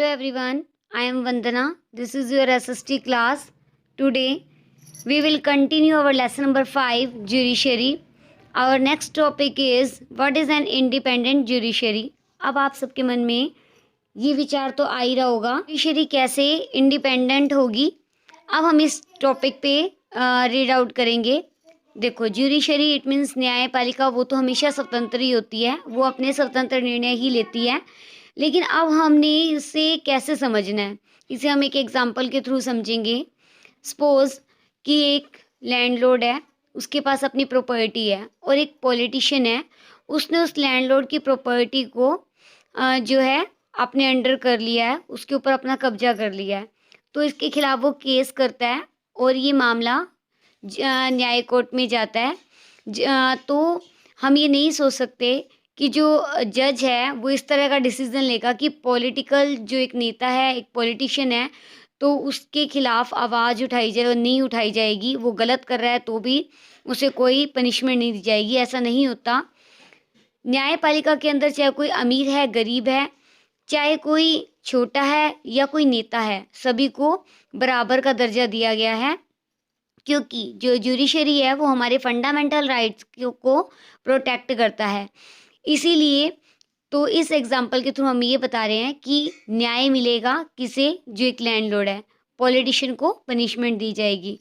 everyone, I am Vandana. This is your SST class. Today we will continue our lesson number 5, judiciary. Our next topic is what is an independent judiciary. अब आप सबके मन में ये विचार तो आ ही रहा होगा, जुडिशरी कैसे इंडिपेंडेंट होगी। अब हम इस टॉपिक पे रीड आउट करेंगे। देखो, ज्यूडिशरी इट मीन्स न्यायपालिका, वो तो हमेशा स्वतंत्र ही होती है, वो अपने स्वतंत्र निर्णय ही लेती है। लेकिन अब हमने इसे कैसे समझना है, इसे हम एक एग्जाम्पल के थ्रू समझेंगे। सपोज कि एक लैंडलॉर्ड है, उसके पास अपनी प्रॉपर्टी है, और एक पॉलिटिशियन है, उसने उस लैंडलॉर्ड की प्रॉपर्टी को जो है अपने अंडर कर लिया है, उसके ऊपर अपना कब्जा कर लिया है। तो इसके खिलाफ वो केस करता है और ये मामला न्याय कोर्ट में जाता है। तो हम ये नहीं सोच सकते कि जो जज है वो इस तरह का डिसीजन लेगा कि पॉलिटिकल जो एक नेता है, एक पॉलिटिशियन है, तो उसके खिलाफ आवाज़ उठाई जाए और नहीं उठाई जाएगी। वो गलत कर रहा है तो भी उसे कोई पनिशमेंट नहीं दी जाएगी, ऐसा नहीं होता। न्यायपालिका के अंदर चाहे कोई अमीर है, गरीब है, चाहे कोई छोटा है या कोई नेता है, सभी को बराबर का दर्जा दिया गया है, क्योंकि जो ज्यूडिशरी है वो हमारे फंडामेंटल राइट्स को प्रोटेक्ट करता है। इसीलिए तो इस एग्जाम्पल के थ्रू हम ये बता रहे हैं कि न्याय मिलेगा किसे, जो एक लैंडलॉर्ड है, पॉलिटिशियन को पनिशमेंट दी जाएगी।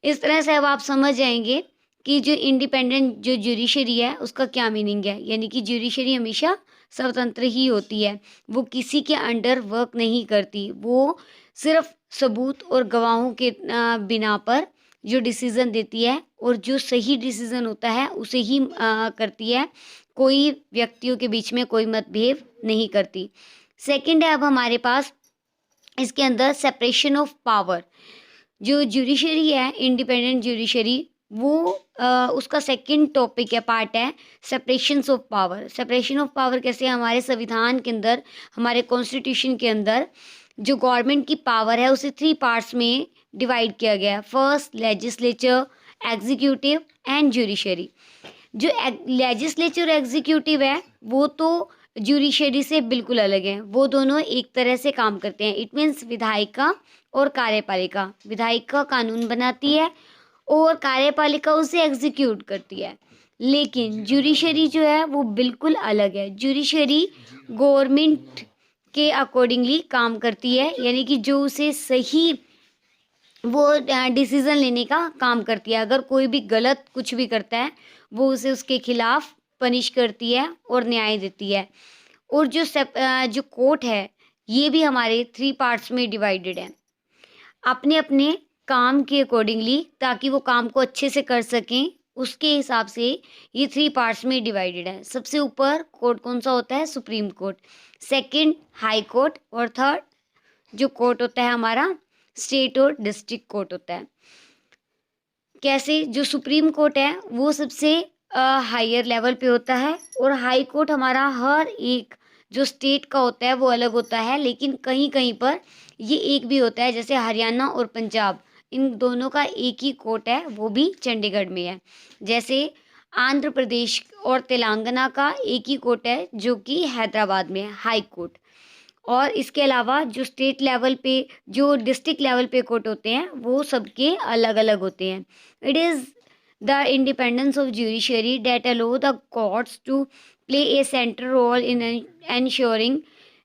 इस तरह से अब आप समझ जाएंगे कि जो इंडिपेंडेंट जो ज्यूडिशरी है उसका क्या मीनिंग है। यानी कि ज्यूडिशरी हमेशा स्वतंत्र ही होती है, वो किसी के अंडर वर्क नहीं करती, वो सिर्फ सबूत और गवाहों के बिना पर जो डिसीज़न देती है और जो सही डिसीज़न होता है उसे ही करती है, कोई व्यक्तियों के बीच में कोई मतभेद नहीं करती। सेकंड है अब हमारे पास इसके अंदर सेपरेशन ऑफ पावर। जो ज्यूडिशरी है, इंडिपेंडेंट ज्यूडिशरी, वो उसका सेकंड टॉपिक है, पार्ट है separation of power. Separation of power कैसे, हमारे संविधान के अंदर, हमारे कॉन्स्टिट्यूशन के अंदर जो गवर्नमेंट की पावर है उसे 3 पार्ट्स में डिवाइड किया गया है। First legislature, executive and judiciary. जो लेजिस्लेचर एग्जीक्यूटिव है वो तो ज्यूडिशरी से बिल्कुल अलग है, वो दोनों एक तरह से काम करते हैं। इट मीन्स विधायिका और कार्यपालिका। विधायिका कानून बनाती है और कार्यपालिका उसे एग्जीक्यूट करती है। लेकिन ज्यूडिशरी जो है वो बिल्कुल अलग है। ज्यूडिशरी गवर्नमेंट के अकॉर्डिंगली काम करती है, यानी कि जो उसे सही वो डिसीज़न लेने का काम करती है। अगर कोई भी गलत कुछ भी करता है वो उसे उसके खिलाफ पनिश करती है और न्याय देती है। और जो कोर्ट है ये भी हमारे 3 पार्ट्स में डिवाइडेड है, अपने अपने काम के अकॉर्डिंगली, ताकि वो काम को अच्छे से कर सकें, उसके हिसाब से ये 3 पार्ट्स में डिवाइडेड है। सबसे ऊपर कोर्ट कौन सा होता है, supreme court. Second high court, और थर्ड जो कोर्ट होता है हमारा स्टेट और डिस्ट्रिक्ट कोर्ट होता है। कैसे, जो सुप्रीम कोर्ट है वो सबसे हायर लेवल पे होता है, और हाई कोर्ट हमारा हर एक जो स्टेट का होता है वो अलग होता है, लेकिन कहीं कहीं पर ये एक भी होता है। जैसे हरियाणा और पंजाब, इन दोनों का एक ही कोर्ट है, वो भी चंडीगढ़ में है। जैसे आंध्र प्रदेश और तेलंगाना का एक ही कोर्ट है जो कि हैदराबाद में है, हाई कोर्ट। और इसके अलावा जो स्टेट लेवल पे, जो डिस्ट्रिक्ट लेवल पे कोर्ट होते हैं वो सबके अलग अलग होते हैं। It is the independence of judiciary that allow the courts to play a central role in ensuring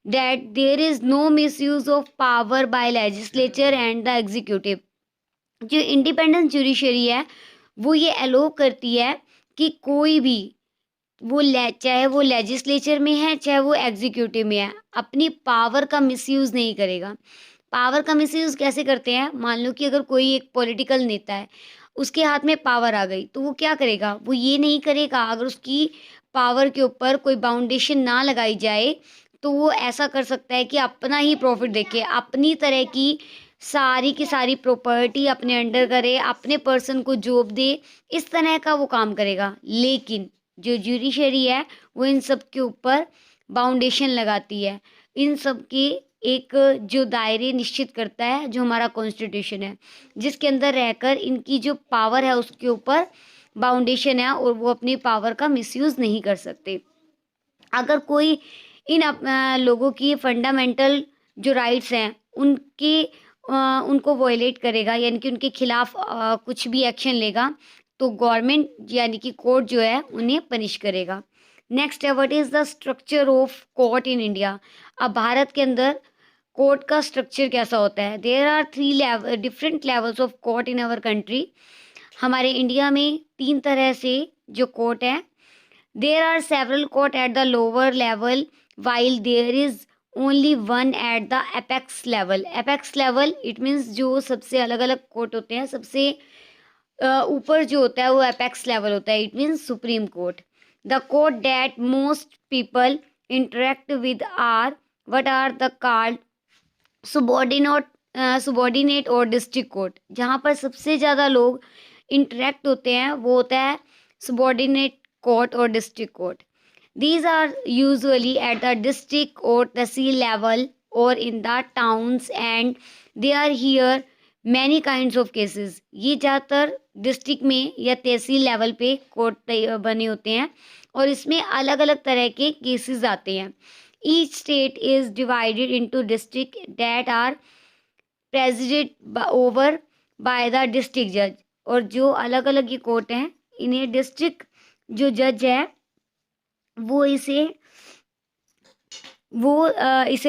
that there is no misuse of power by legislature and the executive. जो इंडिपेंडेंस ज्यूडिशरी है वो ये अलो करती है कि कोई भी चाहे वो लेजिस्लेचर में है चाहे वो एग्जीक्यूटिव में है, अपनी पावर का मिसयूज़ नहीं करेगा। पावर का मिसयूज़ कैसे करते हैं, मान लो कि अगर कोई एक पॉलिटिकल नेता है, उसके हाथ में पावर आ गई, तो वो क्या करेगा, वो ये नहीं करेगा, अगर उसकी पावर के ऊपर कोई बाउंडेशन ना लगाई जाए तो वो ऐसा कर सकता है कि अपना ही प्रॉफिट देखे, अपनी तरह की सारी प्रॉपर्टी अपने अंडर करे, अपने पर्सन को जॉब दे, इस तरह का वो काम करेगा। लेकिन जो ज्यूडिशरी है वो इन सब के ऊपर बाउंडेशन लगाती है, इन सब के एक जो दायरे निश्चित करता है, जो हमारा कॉन्स्टिट्यूशन है, जिसके अंदर रहकर इनकी जो पावर है उसके ऊपर बाउंडेशन है और वो अपनी पावर का मिसयूज़ नहीं कर सकते। अगर कोई इन लोगों की फंडामेंटल जो राइट्स हैं उनको वॉयलेट करेगा, यानी कि उनके खिलाफ कुछ भी एक्शन लेगा, तो गवर्नमेंट यानी कि कोर्ट जो है उन्हें पनिश करेगा। नेक्स्ट है what is the structure of court in India. अब भारत के अंदर कोर्ट का स्ट्रक्चर कैसा होता है। There are 3 different levels of court in our country. हमारे इंडिया में 3 तरह से जो कोर्ट है। There are several court at the lower level while there is only one at the apex level. Apex level it means जो सबसे अलग अलग कोर्ट होते हैं, सबसे ऊपर जो होता है वो एपेक्स लेवल होता है, it means supreme court. The court that most people interact with are what are the called subordinate और डिस्ट्रिक्ट कोर्ट। जहाँ पर सबसे ज़्यादा लोग इंटरेक्ट होते हैं वो होता है subordinate कोर्ट और district court. These are usually at the district or tehsil level or in the towns and they are here many kinds of cases। ये ज़्यादातर डिस्ट्रिक्ट में या तहसील लेवल पे कोर्ट बने होते हैं और इसमें अलग अलग तरह के केसेस आते हैं। Each state is divided into districts that are presided over by the district judge। और जो अलग अलग ये कोर्ट हैं इन्हें डिस्ट्रिक्ट जो जज है वो इसे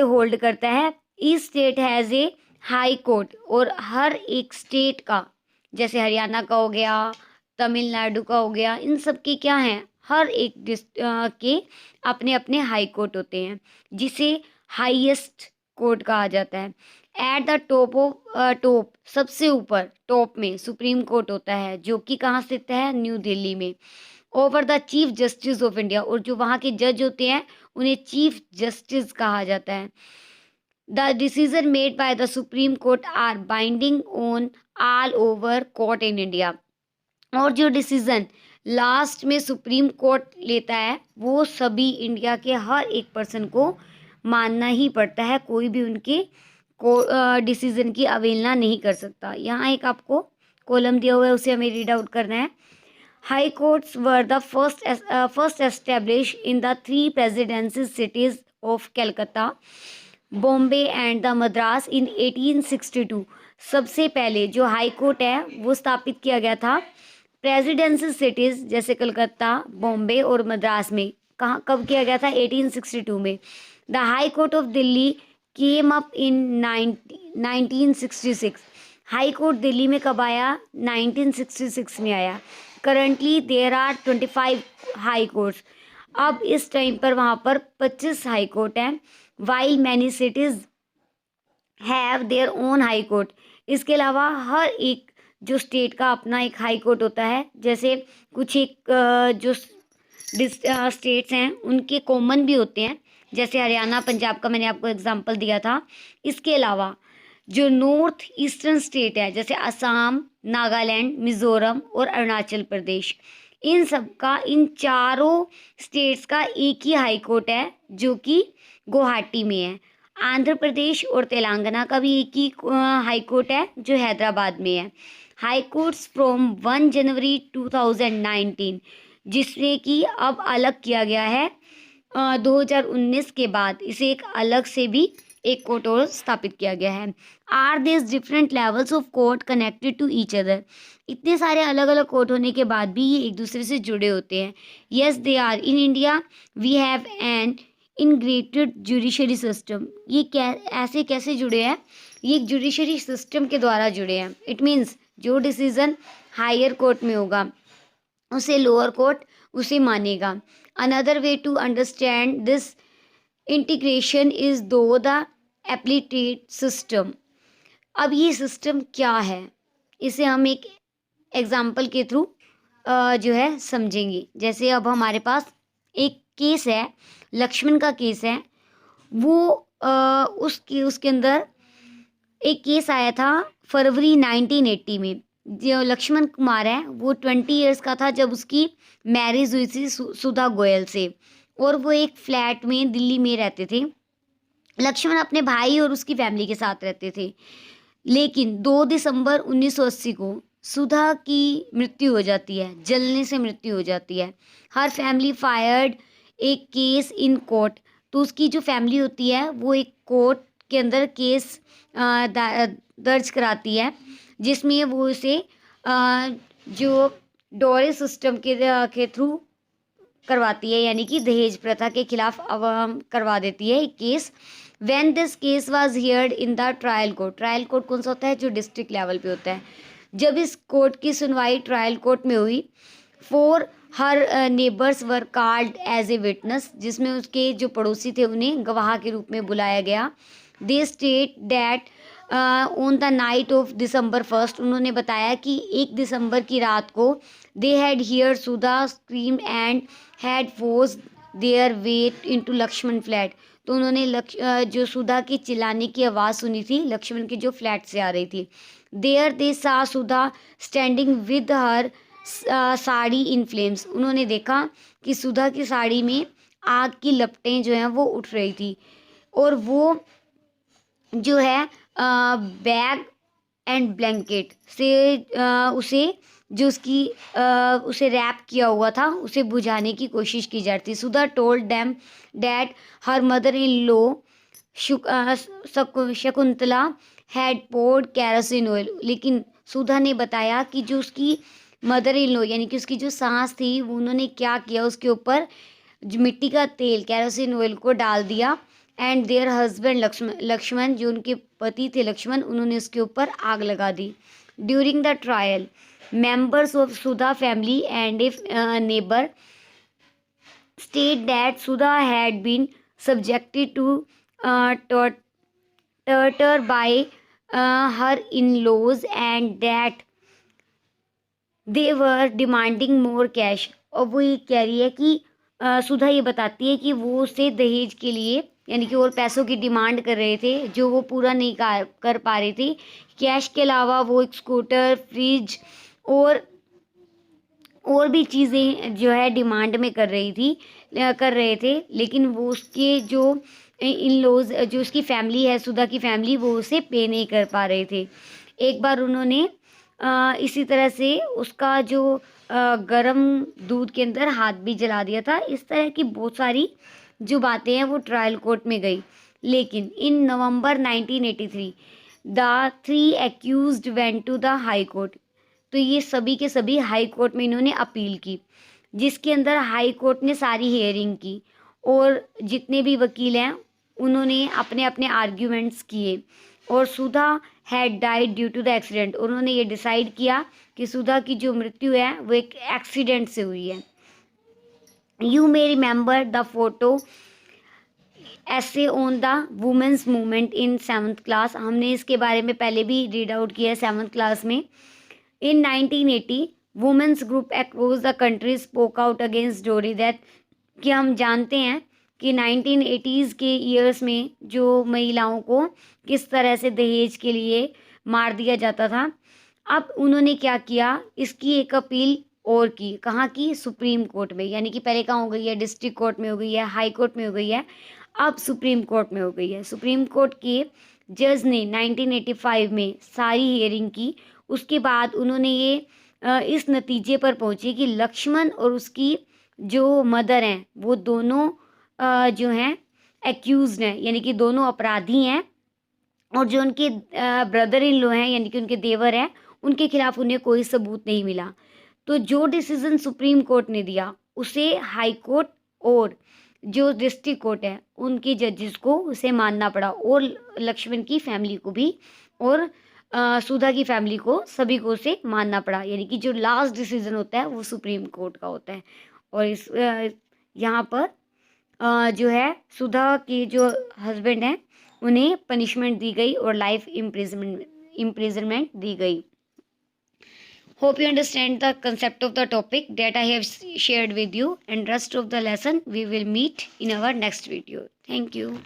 होल्ड करता है। Each state has a high court और हर एक स्टेट का, जैसे हरियाणा का हो गया, तमिलनाडु का हो गया, इन सब के क्या हैं, हर एक के अपने अपने हाई कोर्ट होते हैं जिसे हाईएस्ट कोर्ट कहा जाता है। एट द टॉप सबसे ऊपर टॉप में सुप्रीम कोर्ट होता है जो कि कहाँ स्थित है, न्यू दिल्ली में। Over the chief justice of India, और जो वहाँ के जज होते हैं उन्हें चीफ जस्टिस कहा जाता है। The decision made by the supreme court are binding on all over court in India. और जो डिसीजन लास्ट में सुप्रीम कोर्ट लेता है वो सभी इंडिया के हर एक पर्सन को मानना ही पड़ता है, कोई भी उनके डिसीजन की अवहेलना नहीं कर सकता। यहाँ एक आपको कॉलम दिया हुआ है, उसे हमें रीड आउट करना है। High courts were the first establish in the 3 presidency cities of Calcutta, Bombay and the Madras in 1862। सबसे पहले जो हाई कोर्ट है वो स्थापित किया गया था प्रेसिडेंसी सिटीज़ जैसे कलकत्ता, बॉम्बे और मद्रास में। कहाँ कब किया गया था, 1862 में। The high court of Delhi came up in 1966। High court Delhi में कब आया, 1966 में आया। Currently there are 25 high courts. अब इस टाइम पर वहाँ पर 25 हाई कोर्ट हैं। While many cities have their own high court. इसके अलावा हर एक जो स्टेट का अपना एक हाई कोर्ट होता है, जैसे कुछ एक जो स्टेट्स हैं उनके कॉमन भी होते हैं, जैसे हरियाणा, पंजाब का मैंने आपको एग्जांपल दिया था। इसके अलावा जो नॉर्थ ईस्टर्न स्टेट है जैसे असम, नागालैंड, मिज़ोरम और अरुणाचल प्रदेश, इन सब का, इन चारों स्टेट्स का एक ही हाई कोर्ट है जो कि गुवाहाटी में है। आंध्र प्रदेश और तेलंगाना का भी एक ही हाई कोर्ट है जो हैदराबाद में है। हाई कोर्ट्स फ्रॉम 1 जनवरी 2019, जिसमें कि अब अलग किया गया है 2019 के बाद, इसे एक अलग से भी एक कोर्ट और स्थापित किया गया है। Are this different levels of court connected to each other. इतने सारे अलग अलग कोर्ट होने के बाद भी ये एक दूसरे से जुड़े होते हैं। Yes they are. In India we have an integrated judiciary system. ये ऐसे कैसे जुड़े हैं, ये एक जुडिशरी सिस्टम के द्वारा जुड़े हैं। इट मीन्स जो डिसीजन हायर कोर्ट में होगा उसे लोअर कोर्ट उसे मानेगा। Another way to understand this integration is through the appellate system. अब ये सिस्टम क्या है, इसे हम एक एग्जाम्पल के थ्रू जो है समझेंगे। जैसे अब हमारे पास एक केस है, लक्ष्मण का केस है। वो उसके अंदर एक केस आया था फरवरी 1980 में। जो लक्ष्मण कुमार है वो 20 इयर्स का था जब उसकी मैरिज हुई थी सुधा गोयल से, और वो एक फ्लैट में दिल्ली में रहते थे। लक्ष्मण अपने भाई और उसकी फैमिली के साथ रहते थे, लेकिन 2 दिसंबर 1980 को सुधा की मृत्यु हो जाती है, जलने से मृत्यु हो जाती है। हर फैमिली फायर्ड एक केस इन कोर्ट। तो उसकी जो फैमिली होती है वो एक कोर्ट के अंदर केस दर्ज कराती है, जिसमें वो उसे जो डोरे सिस्टम के थ्रू करवाती है, यानी कि दहेज प्रथा के खिलाफ करवा देती है एक case. When this case was heard in the trial court, trial court कौन सा होता है? जो डिस्ट्रिक्ट लेवल पे होता है। जब इस कोर्ट की सुनवाई ट्रायल कोर्ट में हुई, 4 her neighbours were called as a witness, जिसमें उसके जो पड़ोसी थे उन्हें गवाह के रूप में बुलाया गया। They state that on the night of December 1, उन्होंने बताया कि 1 दिसंबर की रात को they had hear Sudha scream and had force their way into Lakshman flat. तो उन्होंने जो सुधा की चिल्लाने की आवाज़ सुनी थी लक्ष्मण के जो फ्लैट से आ रही थी। There they saw Sudha standing with her sari in flames, उन्होंने देखा कि सुधा की साड़ी में आग की लपटें जो हैं वो उठ रही थी, और वो जो है बैग एंड ब्लैंकेट से उसे जो उसकी उसे रैप किया हुआ था उसे बुझाने की कोशिश की जा रही थी। Sudha told them that her mother in law Shakuntala had poured kerosene oil, लेकिन सुधा ने बताया कि जो उसकी मदर इन लॉ यानी कि उसकी जो सास थी वो उन्होंने क्या किया, उसके ऊपर मिट्टी का तेल कैरोसिन ऑयल को डाल दिया। एंड देयर हस्बैंड लक्ष्मण, जो उनके पति थे लक्ष्मण, उन्होंने उसके ऊपर आग लगा दी। During the trial members of Sudha family and a neighbor state that Sudha had been subjected to torture by her in-laws and that they were demanding more cash। और वो ये कह रही है कि सुधा ये बताती है कि वो उसे दहेज के लिए यानी कि और पैसों की डिमांड कर रहे थे जो वो पूरा नहीं कर पा रही थी। कैश के अलावा वो एक स्कूटर, फ्रिज और भी चीज़ें जो है डिमांड में कर रहे थे, लेकिन वो उसके जो इन लॉज जो उसकी फैमिली है, सुधा की फैमिली, वो उसे पे नहीं कर पा रहे थे। एक बार उन्होंने इसी तरह से उसका जो गरम दूध के अंदर हाथ भी जला दिया था। इस तरह की बहुत सारी जो बातें हैं वो ट्रायल कोर्ट में गई। लेकिन in November 1983 the 3 accused went to the high court, तो ये सभी के सभी हाई कोर्ट में इन्होंने अपील की, जिसके अंदर हाई कोर्ट ने सारी हियरिंग की और जितने भी वकील हैं उन्होंने अपने अपने आर्ग्यूमेंट्स किए। और Sudha had died due to the accident, उन्होंने ये डिसाइड किया कि सुधा की जो मृत्यु है वो एक एक्सीडेंट से हुई है। You may remember the photo essay on the women's movement in 7th class, हमने इसके बारे में पहले भी रीड आउट किया है 7th क्लास में। In 1980, women's group across the country spoke out against dowry death, कि हम जानते हैं कि 1980s के ईयर्स में जो महिलाओं को किस तरह से दहेज के लिए मार दिया जाता था। अब उन्होंने क्या किया, इसकी एक अपील और की, कहाँ की? सुप्रीम कोर्ट में, यानी कि पहले कहाँ हो गई है? डिस्ट्रिक्ट कोर्ट में हो गई है, हाई कोर्ट में हो गई है, अब सुप्रीम कोर्ट में हो गई है। सुप्रीम कोर्ट के जज ने 1985 में सारी हियरिंग की। उसके बाद उन्होंने ये इस नतीजे पर पहुंचे कि लक्ष्मण और उसकी जो मदर हैं वो दोनों जो हैं एक्यूज्ड हैं, यानी कि दोनों अपराधी हैं, और जो उनके ब्रदर इन लॉ हैं यानी कि उनके देवर हैं, उनके खिलाफ उन्हें कोई सबूत नहीं मिला। तो जो डिसीजन सुप्रीम कोर्ट ने दिया उसे हाई कोर्ट और जो डिस्ट्रिक्ट कोर्ट है उनके जजेस को उसे मानना पड़ा, और लक्ष्मण की फैमिली को भी और सुधा की फैमिली को, सभी को उसे मानना पड़ा। यानी कि जो लास्ट डिसीजन होता है वो सुप्रीम कोर्ट का होता है। और इस यहाँ पर जो है सुधा के जो हस्बैंड हैं उन्हें पनिशमेंट दी गई और लाइफ इम्प्रिजनमेंट दी गई। Hope you understand the concept of the topic that I have shared with you, and rest of the lesson we will meet in our next video. Thank you.